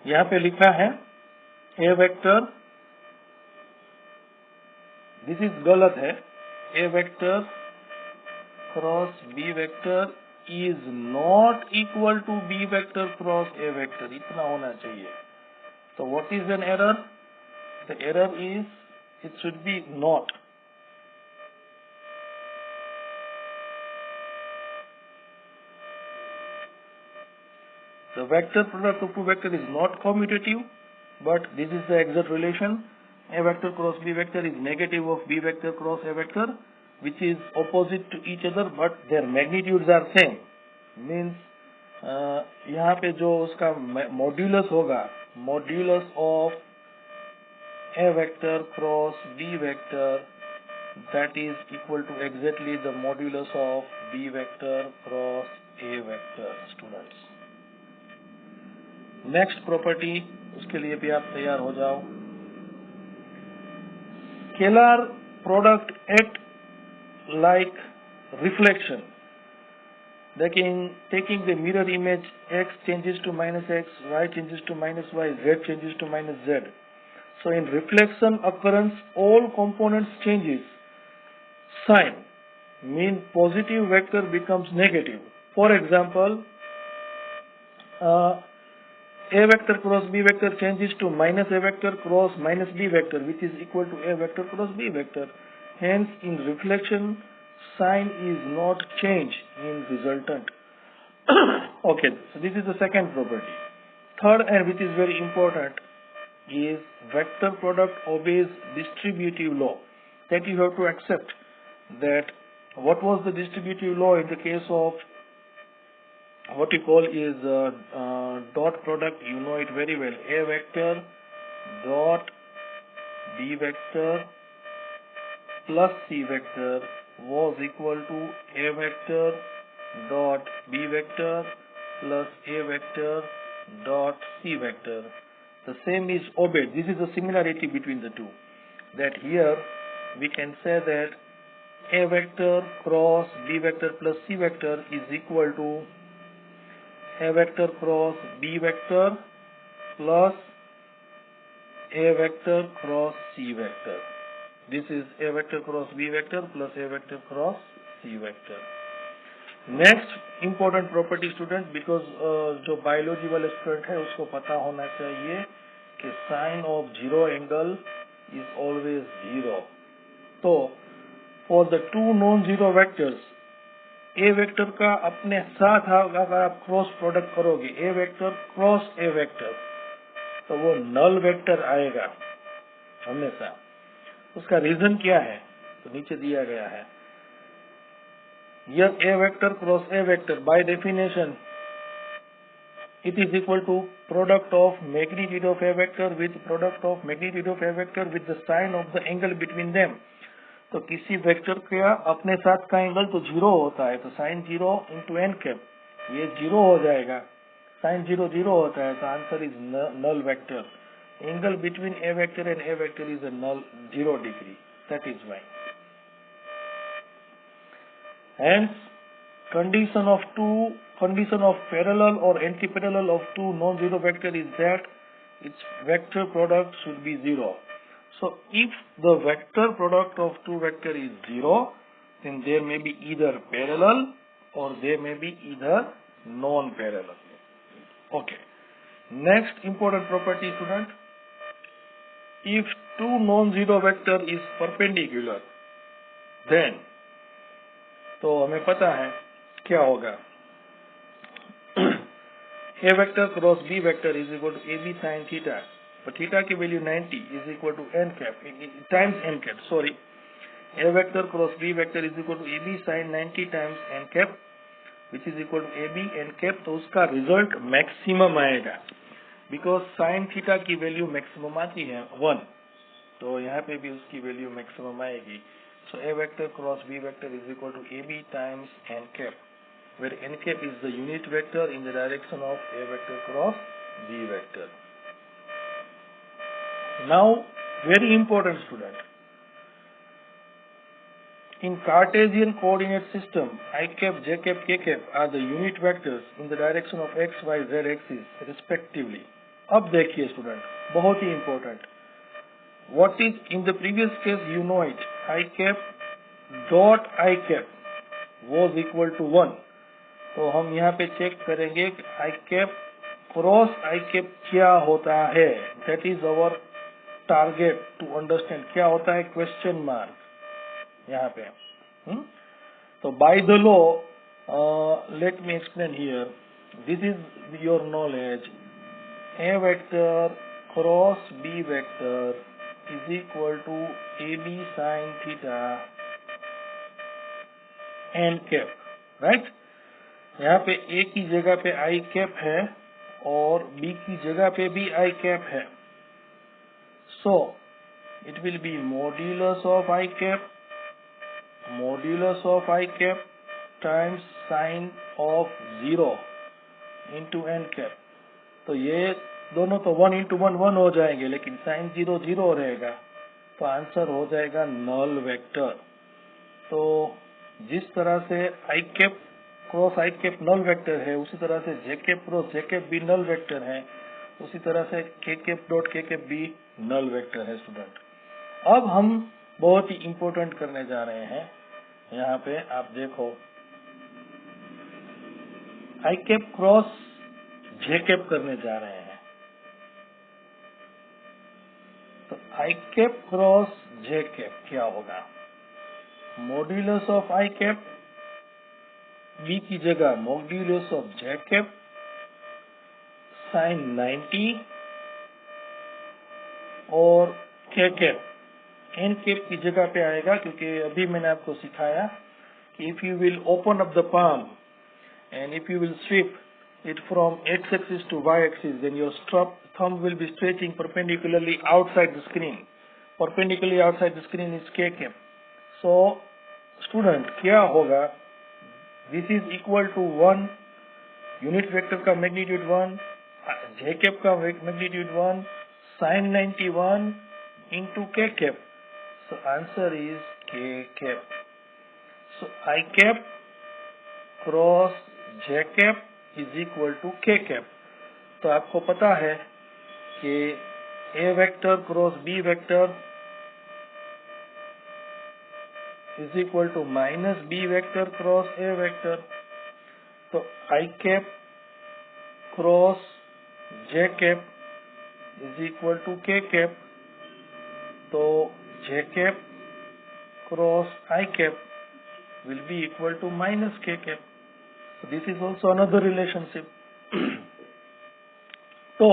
यहाँ पे लिखा है ए वेक्टर, दिस इज गलत है, ए vector cross B vector is not equal to B vector cross A vector, इतना होना चाहिए। तो what is an error? The error is it should be not. The vector product of two vector is not commutative, but this is the exact relation. A vector cross B vector is negative of B vector cross A vector, which is opposite to each other, but their magnitudes are same. Means यहाँ पे जो उसका modulus होगा, modulus of A vector cross B vector, that is equal to exactly the modulus of B vector cross A vector, students. Next property, उसके लिए भी आप तैयार हो जाओ। Scalar product act like reflection, taking the mirror image, x changes to minus x, y changes to minus y, z changes to minus z. So in reflection occurrence, all components changes. Sign mean positive vector becomes negative. For example, A vector cross B vector changes to minus A vector cross minus B vector, which is equal to A vector cross B vector. Hence, in reflection, sign is not changed in resultant. Okay, so this is the second property. Third, and which is very important, is vector product obeys distributive law. That you have to accept that what was the distributive law in the case of what you call is dot product. You know it very well. A vector dot B vector plus C vector was equal to A vector dot B vector plus A vector dot C vector. The same is obeyed. This is the similarity between the two. That here we can say that A vector cross B vector plus C vector is equal to A vector cross B vector plus A vector cross C vector. This is A vector cross B vector plus A vector cross C vector. Next important property student, because जो biology वाले student है उसको पता होना चाहिए कि sine of zero angle is always zero. तो for the two non zero vectors, A vector का अपने साथ अगर आप क्रॉस प्रोडक्ट करोगे, A vector cross A vector, तो वो नल वेक्टर आएगा हमेशा। उसका रीजन क्या है तो नीचे दिया गया है। यह A vector cross A vector by definition it is equal to product of magnitude of A vector with product of magnitude of A vector with the sign of the angle between them. तो किसी vector का अपने साथ का angle तो zero होता है, तो sine zero into N cap, ये जीरो हो जाएगा। साइन जीरो जीरो होता है, तो answer is null vector. Angle between A vector and A vector is a null 0 degree, that is why. Hence, condition of parallel or antiparallel of two non-zero vector is that its vector product should be 0. So, if the vector product of two vector is 0, then there may be either parallel or there may be either non-parallel. Okay. Next important property, student. If two non-zero vector is perpendicular, then तो हमें पता है क्या होगा। A vector cross B vector is equal to A B sine theta, पर theta की value 90 is equal to N cap times N cap, sorry. A vector cross B vector is equal to A B sine 90 times N cap which is equal to A B N cap. तो उसका result maximum आएगा, because sine theta की value maximum आती है 1, तो यहाँ पे भी उसकी वैल्यू मैक्सिमम आएगी। So A vector cross B vector is equal to AB times n cap, where n cap is the unit vector in the direction of A vector cross B vector. Now, very important student, in Cartesian coordinate system, I cap, j cap, k cap are the unit vectors in the direction of x, y, z axis respectively. अब देखिए student, बहुत ही important, what is in the previous case you know it, I cap dot I cap was equal to 1। तो हम यहाँ पे check करेंगे कि I cap cross I cap क्या होता है। That is our target to understand क्या होता है, क्वेश्चन मार्क यहाँ पे। तो by the law, let me explain here, this is your knowledge, a vector cross B vector is equal to A B sine theta N cap, right. यहाँ पे ए की जगह पे आई कैप है और बी की जगह पे भी आई कैप है। So it will be modulus of I cap, modulus of I cap times sine of 0 into N cap. तो ये दोनों तो 1 इंटू 1 1 हो जाएंगे, लेकिन साइन 0 0 रहेगा, तो आंसर हो जाएगा नल वेक्टर। तो जिस तरह से आई कैप क्रॉस आई कैप नल वेक्टर है, उसी तरह से जे कैप क्रॉस जे कैप भी नल वेक्टर है, उसी तरह से के कैप डॉट के कैप भी नल वेक्टर है स्टूडेंट। अब हम बहुत ही इंपॉर्टेंट करने जा रहे हैं, यहाँ पे आप देखो, I cap cross J cap करने जा रहे हैं। तो आई कैप क्रॉस जे कैप क्या होगा, modulus of I cap, B की जगह modulus of J cap sine 90 और के कैप एन कैप की जगह पे आएगा, क्योंकि अभी मैंने आपको सिखाया कि if you will open up the palm and if you will sweep it from x-axis to y-axis, then your thumb will be stretching perpendicularly outside the screen. Perpendicularly outside the screen is k cap. So student क्या होगा, this is equal to 1, unit vector का magnitude 1, j cap का magnitude 1, sine 91 into k cap. So answer is k cap. So i cap cross J cap is equal to k cap. तो आपको पता है कि a vector cross B vector is equal to minus b vector cross A vector. तो आई cap cross J cap is equal to k cap. तो j cap cross I cap will be equal to minus k cap. So this is also another relationship. तो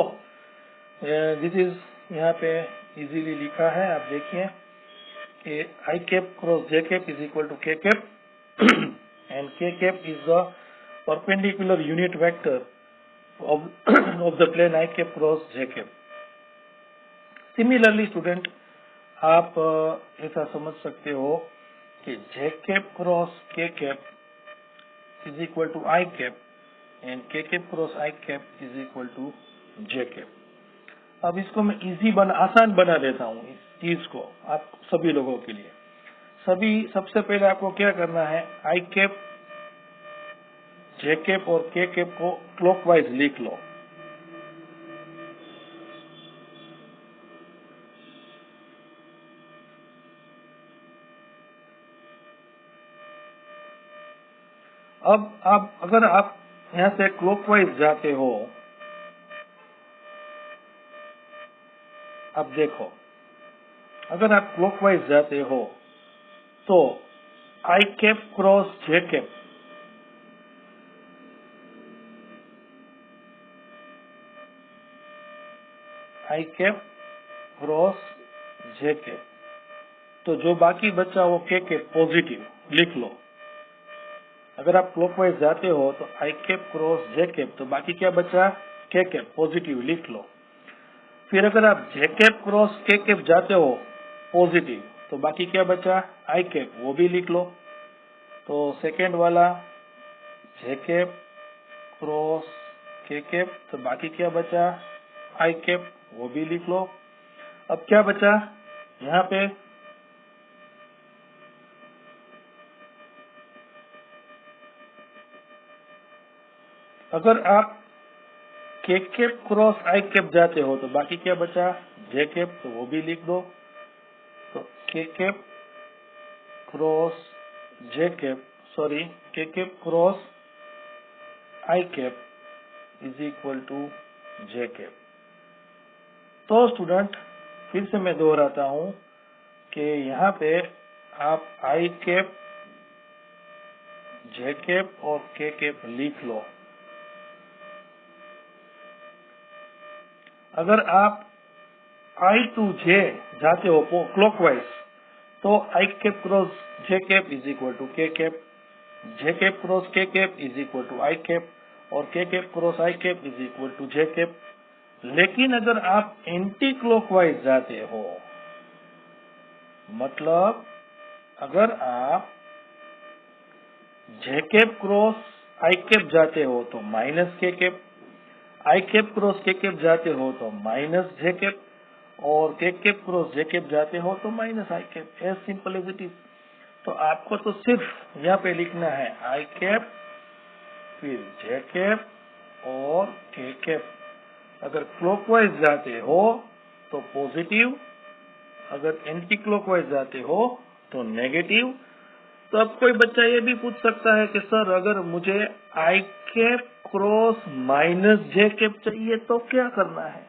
this is यहाँ पे easily लिखा है, आप देखिए कि I cap cross J cap is equal to K cap and K cap is the perpendicular unit vector of of the plane I cap cross J cap. Similarly student, आप ऐसा समझ सकते हो कि j cap cross k cap is equal to i cap and k cap cross I cap is equal to J cap. अब इसको मैं आसान बना देता हूँ इस चीज को आप सभी लोगों के लिए। सबसे पहले आपको क्या करना है, आई कैप जे कैप और के कैप को क्लॉकवाइज लिख लो। अब अगर आप यहाँ से क्लॉकवाइज जाते हो, अब देखो, अगर आप क्लॉकवाइज जाते हो तो आई cap cross J cap, i cap cross J cap, तो जो बाकी बचा वो के कैप पॉजिटिव लिख लो। अगर आप क्लॉकवाइज जाते हो तो आई कैप क्रॉस जे कैप, तो बाकी क्या बचा, के कैप पॉजिटिव लिख लो। फिर अगर आप जे कैप क्रॉस के कैप जाते हो पॉजिटिव, तो बाकी क्या बचा, आई कैप, वो भी लिख लो। तो सेकेंड वाला जे कैप क्रॉस के कैप, तो बाकी क्या बचा, आई कैप, वो भी लिख लो। अब क्या बचा यहाँ पे, अगर आप के कैप क्रॉस आई कैप जाते हो तो बाकी क्या बचा, जे कैप, तो वो भी लिख दो। तो K cap cross J cap, sorry K cap cross I cap is equal to J cap. तो स्टूडेंट फिर से मैं दोहराता हूं कि यहाँ पे आप आई कैप, जे कैप और के कैप लिख लो। अगर आप आई टू जे जाते हो क्लॉकवाइज तो आई cap cross J cap is equal to k cap, j cap cross k cap is equal to i cap और k cap cross I cap is equal to J cap. लेकिन अगर आप anti clockwise जाते हो, मतलब अगर आप जे cap cross आई cap जाते हो तो माइनस के cap, i cap cross k cap जाते हो तो माइनस जे कैप और के कैप क्रॉस जे कैप जाते हो तो minus i cap, as simple as it is. तो आपको तो सिर्फ यहाँ पे लिखना है आई कैप, फिर जे कैप और के कैप। अगर क्लॉकवाइज जाते हो तो पॉजिटिव, अगर एंटी क्लॉकवाइज जाते हो तो नेगेटिव। तो अब कोई बच्चा ये भी पूछ सकता है कि सर अगर मुझे आई कैप क्रॉस माइनस जे कैप चाहिए तो क्या करना है।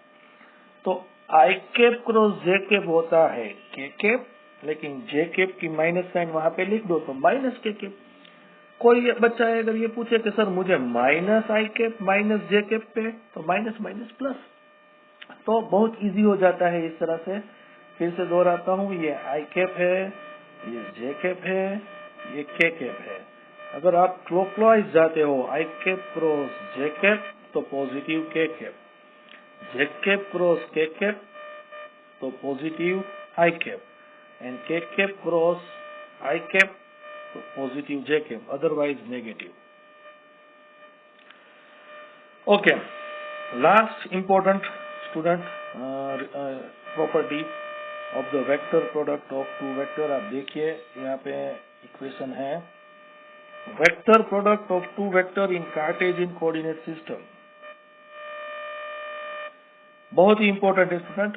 तो आई कैप क्रॉस जे कैप होता है के कैप, लेकिन जे कैप की माइनस साइन वहां पे लिख दो तो माइनस के कैप। कोई बच्चा अगर ये पूछे कि सर मुझे minus i cap minus J cap पे, तो माइनस माइनस प्लस, तो बहुत इजी हो जाता है इस तरह से। फिर से दोहराता हूँ, ये आई कैप है, ये जे कैप है, ये के कैप है। अगर आप क्लॉकवाइज जाते हो i cap cross J cap तो positive k cap, j cap cross k cap तो positive i cap and k cap cross I cap तो positive j cap, otherwise negative. Okay, last important student property of the vector product of two vector. आप देखिए यहाँ पे equation है, vector product of two vector in cartesian coordinate system. बहुत ही important है student.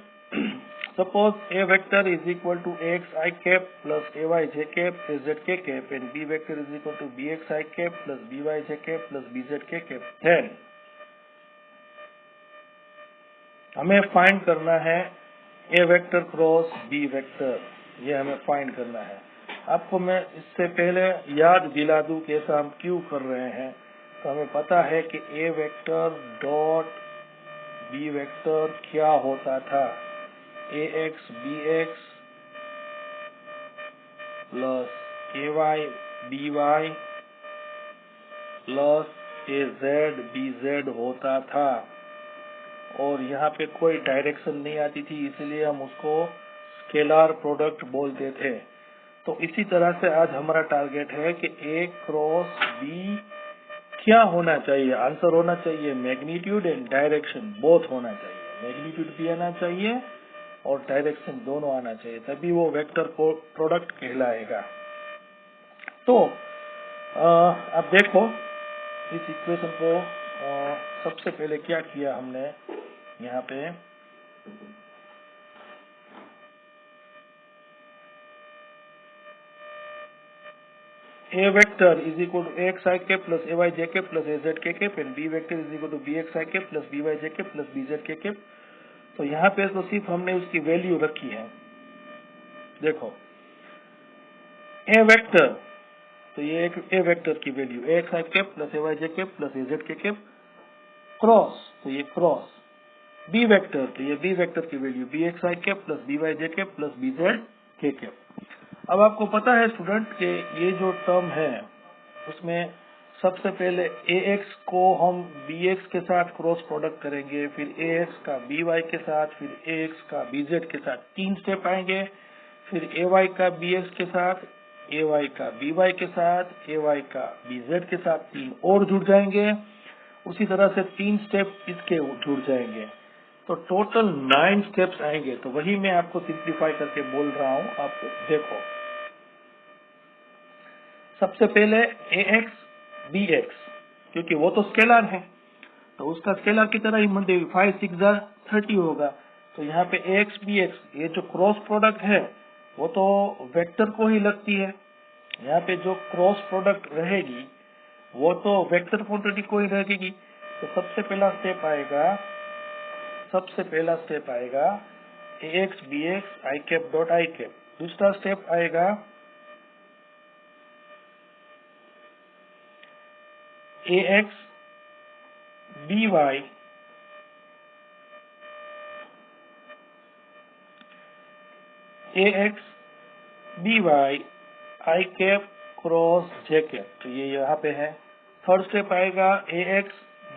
Suppose a vector is equal to x i cap plus a y j cap a z k cap and b vector is equal to b x i cap plus b y j cap plus b z k cap. Then हमें find करना है ए vector cross B vector, ये हमें find करना है। आपको मैं इससे पहले याद दिला दूं कि ऐसा हम क्यों कर रहे हैं। तो हमें पता है कि a vector dot B vector क्या होता था, ए x B x plus a y B Y plus a z B Z होता था। और यहाँ पे कोई डायरेक्शन नहीं आती थी, इसलिए हम उसको स्केलर प्रोडक्ट बोलते थे। तो इसी तरह से आज हमारा टारगेट है कि ए क्रॉस बी क्या होना चाहिए। आंसर होना चाहिए मैग्नीट्यूड एंड डायरेक्शन बोथ होना चाहिए, मैग्नीट्यूड भी आना चाहिए और डायरेक्शन दोनों आना चाहिए, तभी वो वेक्टर प्रोडक्ट कहलाएगा। तो अब देखो इस इक्वेशन को सबसे पहले क्या किया हमने यहाँ पे, a vector is equal to x i cap plus a y j cap plus a z k cap and b vector is equal to b x i cap plus b y j cap plus b z k cap. तो यहाँ पे तो सिर्फ हमने उसकी value रखी है। देखो ए वेक्टर, तो ये एक ए वेक्टर की value x i cap plus a y j cap plus a z k cap, cross तो ये क्रॉस, बी वेक्टर तो ये बी वेक्टर की value B x i cap plus b y j cap plus b z k cap. अब आपको पता है student कि ये जो टर्म है उसमें सबसे पहले ए एक्स को हम बी एक्स के साथ क्रॉस प्रोडक्ट करेंगे, फिर ए एक्स का बी वाई के साथ, फिर ए एक्स का बी जेड के साथ, 3 स्टेप आएंगे। फिर ए वाई का बी एक्स के साथ, ए वाई का बी वाई के साथ, ए वाई का बी जेड के साथ 3 और जुड़ जाएंगे। उसी तरह से 3 स्टेप इसके जुड़ जाएंगे, तो टोटल 9 स्टेप्स आएंगे। तो वही मैं आपको सिंप्लीफाई करके बोल रहा हूं। आप देखो, सबसे पहले ए एक्स बी एक्स, क्योंकि वो तो स्केलर है, तो उसका स्केलर की तरह ही मान 5 6 30 होगा। तो यहाँ पे ax bx ये जो क्रॉस प्रोडक्ट है वो तो वेक्टर को ही लगती है। यहाँ पे जो क्रॉस प्रोडक्ट रहेगी वो तो वेक्टर क्वांटिटी को ही रहेगी। तो सबसे पहला स्टेप आएगा ax bx i cap dot i cap. दूसरा स्टेप आएगा ax by i cap cross j cap. तो ये यहाँ पे है। थर्ड स्टेप आएगा ax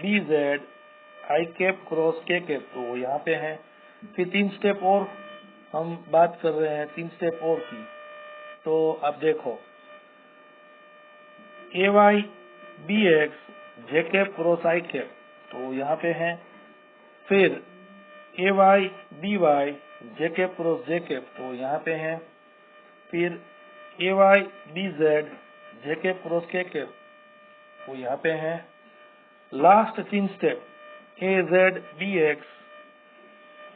bz i cap cross k cap. तो वो यहाँ पे है। फिर 3 स्टेप और हम बात कर रहे हैं, 3 स्टेप और की। तो अब देखो ay bx j cap cross i cap. तो यहाँ पे है। फिर ay by j cap cross j cap. तो यहाँ पे है। फिर ay bz j cap cross k cap. वो यहाँ पे है। Last 3 step az bx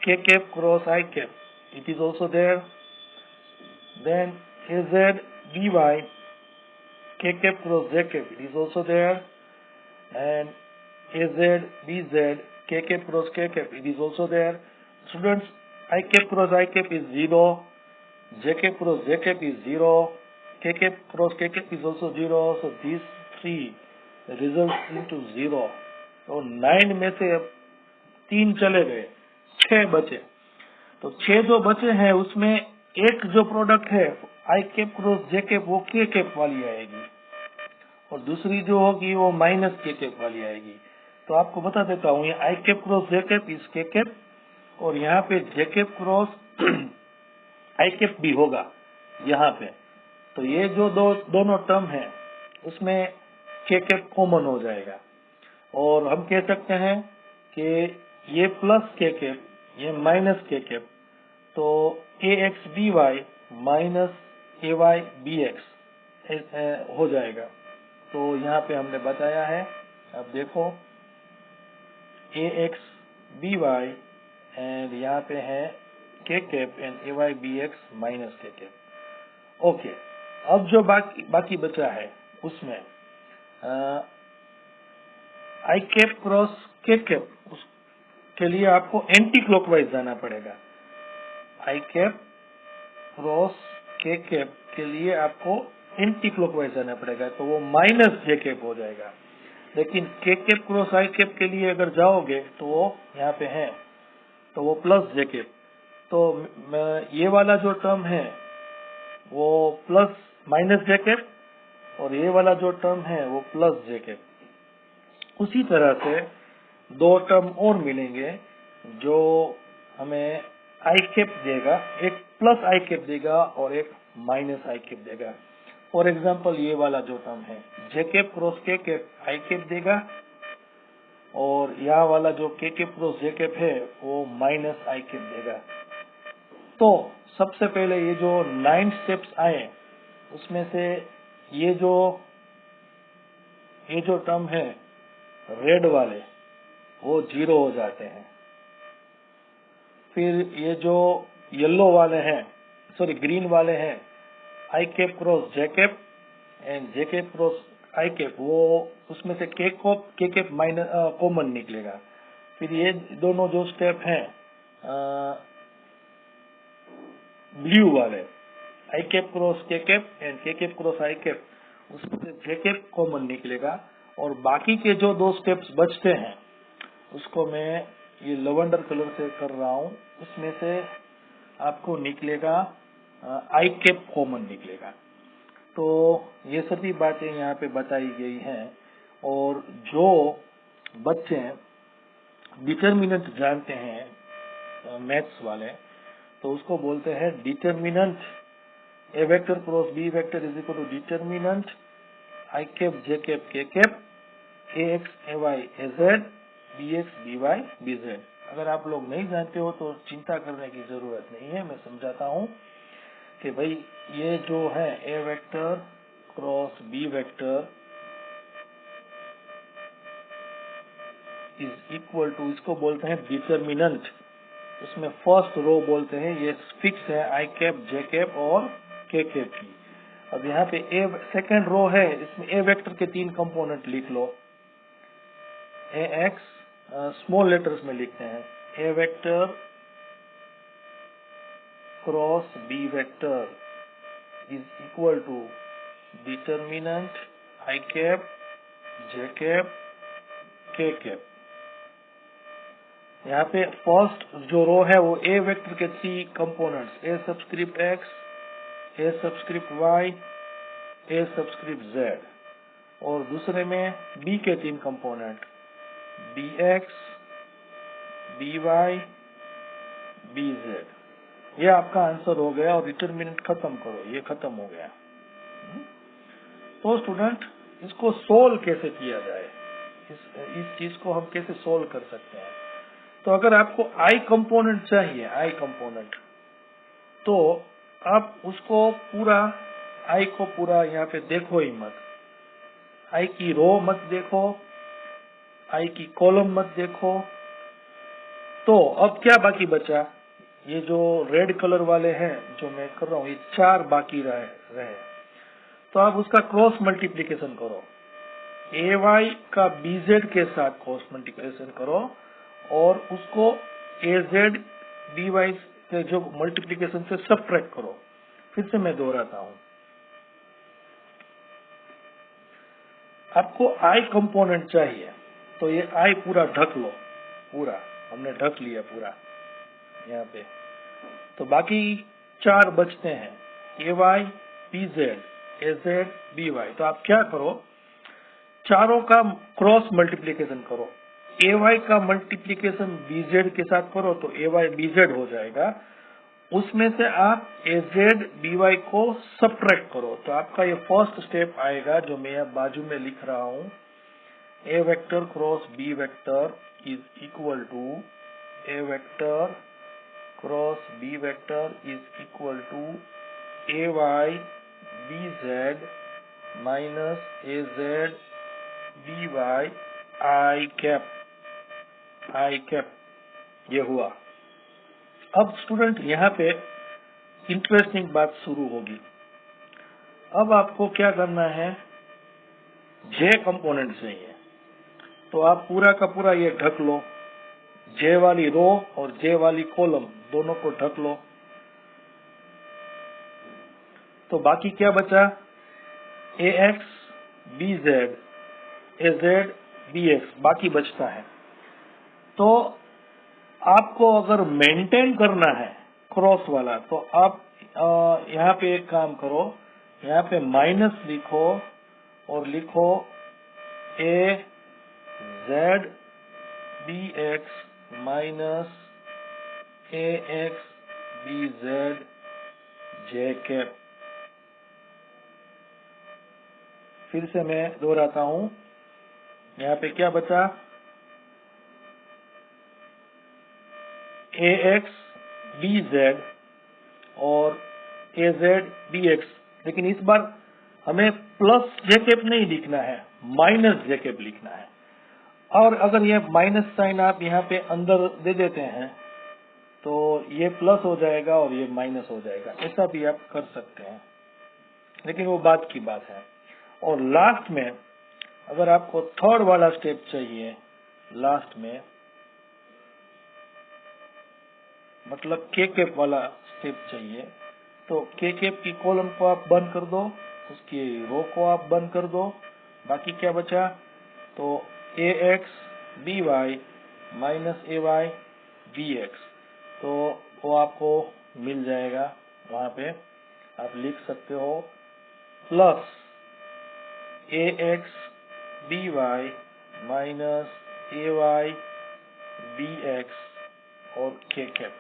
k cap cross i cap, it is also there. Then az by k cap cross j cap, it is also there. And az bz k cap cross k cap, it is also there. Students, I cap cross I cap is 0, j cap cross j cap is 0, k cap cross k cap is also 0. So these 3 results into 0. तो 9 में से अब 3 चले गए, 6 बचे। तो 6 जो बचे हैं उसमें एक जो प्रोडक्ट है आई कैप क्रॉस जे कैप वो के कैप वाली आएगी और दूसरी जो होगी वो माइनस के कैप वाली आएगी। तो आपको बता देता हूँ, ये i cap cross J cap is k cap और यहाँ पे जे कैप क्रॉस आई कैप भी होगा यहाँ पे। तो ये जो दोनों टर्म है उसमें के कैप कॉमन हो जाएगा और हम कह सकते हैं कि ये प्लस के कैप ये माइनस के कैप। तो ax by minus ay bx हो जाएगा। तो यहाँ पे हमने बताया है। अब देखो ax by एंड यहाँ पे है k cap and ay bx minus k cap. Okay, अब जो बाकी बचा है उसमें आई कैप क्रॉस के कैप के लिए आपको एंटी क्लॉकवाइज जाना पड़ेगा। आई कैप क्रॉस के कैप के लिए आपको एंटी क्लॉकवाइज जाना पड़ेगा। तो वो माइनस जे कैप हो जाएगा। लेकिन के कैप क्रॉस आई कैप के लिए अगर जाओगे तो वो यहाँ पे है, तो वो प्लस जे कैप। तो ये वाला जो टर्म है वो प्लस माइनस जे कैप और ये वाला जो टर्म है वो प्लस जे कैप। उसी तरह से 2 टर्म और मिलेंगे जो हमें आई कैप देगा, एक प्लस आई कैप देगा और एक माइनस आई कैप देगा। फॉर एग्जांपल ये वाला जो टर्म है जे cap cross k cap i cap देगा और यहाँ वाला जो के कैप क्रॉस जे कैप है वो माइनस आई कैप देगा। तो सबसे पहले ये जो 9 स्टेप्स आए उसमें से ये जो टर्म है रेड वाले वो 0 हो जाते हैं। फिर ये जो येलो वाले हैं, सॉरी ग्रीन वाले हैं, i cap cross J cap and j cap cross I cap, वो उसमें से के कैप माइनस कॉमन निकलेगा। फिर ये दोनों जो स्टेप हैं ब्लू वाले, आई cap cross k cap and k cap cross I cap, उसमें से जे कैप कॉमन निकलेगा। और बाकी के जो 2 स्टेप्स बचते हैं उसको मैं ये लवेंडर कलर से कर रहा हूँ, उसमें से आपको निकलेगा आई कैप कॉमन निकलेगा। तो ये सभी बातें यहाँ पे बताई गई हैं। और जो बच्चे डिटर्मिनेंट जानते हैं मैथ्स वाले, तो उसको बोलते हैं determinant a vector cross B vector is equal to determinant i cap j cap k cap a x a y a z b x b y b z. अगर आप लोग नहीं जानते हो तो चिंता करने की जरूरत नहीं है, मैं समझाता हूँ कि भाई ये जो है ए vector cross B vector is equal to, इसको बोलते हैं डिटर्मिनेंट। इसमें फर्स्ट रो बोलते हैं, ये फिक्स है आई कैप, जे कैप और के कैप की। अब यहाँ पे ए सेकेंड रो है, इसमें ए वेक्टर के 3 कंपोनेंट लिख लो। ए एक्स स्मॉल लेटर्स में लिखते हैं, a vector cross B vector is equal to determinant i cap, j cap, k cap. यहाँ पे फर्स्ट जो रो है वो ए वेक्टर के 3 components, a subscript x, a subscript y, a subscript z, और दूसरे में बी के 3 component, b x, b y, b z. ये आपका आंसर हो गया और डिटर्मिनेंट खत्म करो, ये खत्म हो गया। तो स्टूडेंट, इसको सोल्व कैसे किया जाए, इस चीज को हम कैसे सोल्व कर सकते हैं? तो अगर आपको आई कंपोनेंट चाहिए, आई कंपोनेंट, तो आप उसको पूरा, आई को पूरा यहाँ पे देखो ही मत, आई की रो मत देखो, आई की कॉलम मत देखो। तो अब क्या बाकी बचा? ये जो रेड कलर वाले हैं जो मैं कर रहा हूँ, ये 4 बाकी रहे। तो आप उसका क्रॉस मल्टीप्लीकेशन करो, ए वाई का बी जेड के साथ क्रॉस मल्टीप्लीकेशन करो और उसको ए जेड बी वाई से जो मल्टीप्लीकेशन से सबट्रैक्ट करो। फिर से मैं दोहराता हूँ, आपको आई कंपोनेंट चाहिए, तो ये आई पूरा ढक लो, पूरा हमने ढक लिया पूरा यहाँ पे। तो बाकी 4 बचते हैं, ए वाई, बी जेड, ए जेड, बी वाई। तो आप क्या करो, चारों का क्रॉस मल्टीप्लीकेशन करो। ए वाई का मल्टीप्लीकेशन बी जेड के साथ करो तो ए वाई बी जेड हो जाएगा। उसमें से आप ए जेड बी वाई को सबट्रैक्ट करो। तो आपका ये फर्स्ट स्टेप आएगा जो मैं यहाँ बाजू में लिख रहा हूँ, a vector cross B vector is equal to a vector cross B vector is equal to a y b z minus a z b y i cap, i cap. ये हुआ। अब स्टूडेंट यहाँ पे इंटरेस्टिंग बात शुरू होगी। अब आपको क्या करना है, जे कंपोनेंट चाहिए, तो आप पूरा का पूरा ये ढक लो, जे वाली रो और जे वाली कॉलम दोनों को ढक लो। तो बाकी क्या बचा, ए एक्स बी जेड, ए जेड बी एक्स बाकी बचता है। तो आपको अगर मेंटेन करना है क्रॉस वाला, तो आप यहाँ पे एक काम करो, यहाँ पे माइनस लिखो और लिखो ए जेड बी एक्स माइनस ए x B Z J cap. फिर से मैं दोहराता हूँ, यहाँ पे क्या बचा, ए एक्स बी जेड और ए जेड बी एक्स। लेकिन इस बार हमें प्लस जे कैप नहीं लिखना है, माइनस जे कैप लिखना है। और अगर ये माइनस साइन आप यहाँ पे अंदर दे देते हैं तो ये प्लस हो जाएगा और ये माइनस हो जाएगा, ऐसा भी आप कर सकते हैं, लेकिन वो बात की बात है। और लास्ट में अगर आपको थर्ड वाला स्टेप चाहिए, लास्ट में मतलब के कैप वाला स्टेप चाहिए, तो के कैप की कॉलम को आप बंद कर दो, उसकी रो को आप बंद कर दो। बाकी क्या बचा, तो ए एक्स बी वाई माइनस ए वाई बी एक्स, तो वो आपको मिल जाएगा। वहां पे आप लिख सकते हो प्लस ए एक्स बी वाई माइनस ए वाई बी एक्स और के कैप।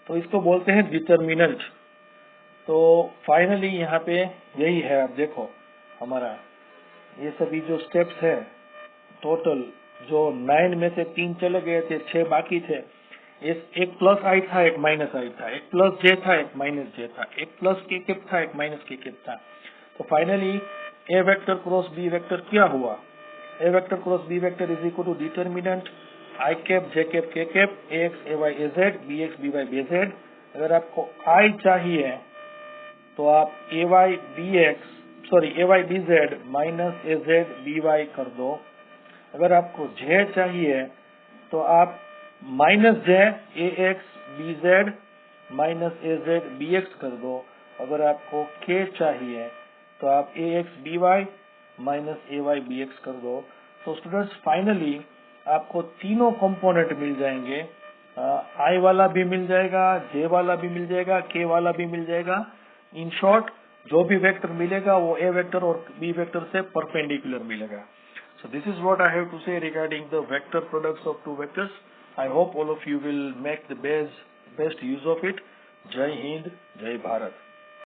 तो इसको बोलते हैं डिटर्मिनेंट। तो फाइनली यहाँ पे यही है, आप देखो हमारा ये सभी जो स्टेप्स है, टोटल जो 9 में से 3 चले गए थे, 6 बाकी थे। एक प्लस आई था, एक माइनस आई था, एक प्लस जे था, एक माइनस जे था, एक प्लस के कैप था, एक माइनस के कैप था। तो फाइनली ए वेक्टर क्रॉस बी वेक्टर क्या हुआ, A vector cross B vector is equal to determinant I cap J cap K cap AX AY AZ BX BY BZ। अगर आपको I चाहिए तो आप AY BZ minus AZ BY कर दो। अगर आपको J चाहिए तो आप minus J AX BZ minus AZ BX कर दो। अगर आपको K चाहिए तो आप AX BY minus AY BX कर दो। तो स्टूडेंट्स फाइनली आपको तीनों कंपोनेंट मिल जाएंगे, I वाला भी मिल जाएगा, J वाला भी मिल जाएगा, K वाला भी मिल जाएगा। इन शॉर्ट जो भी वेक्टर मिलेगा वो A वेक्टर और B वेक्टर से परपेंडिकुलर मिलेगा। So this is what I have to say regarding the vector products of two vectors. I hope all of you will make the best use of it. Jai Hind, Jai Bharat.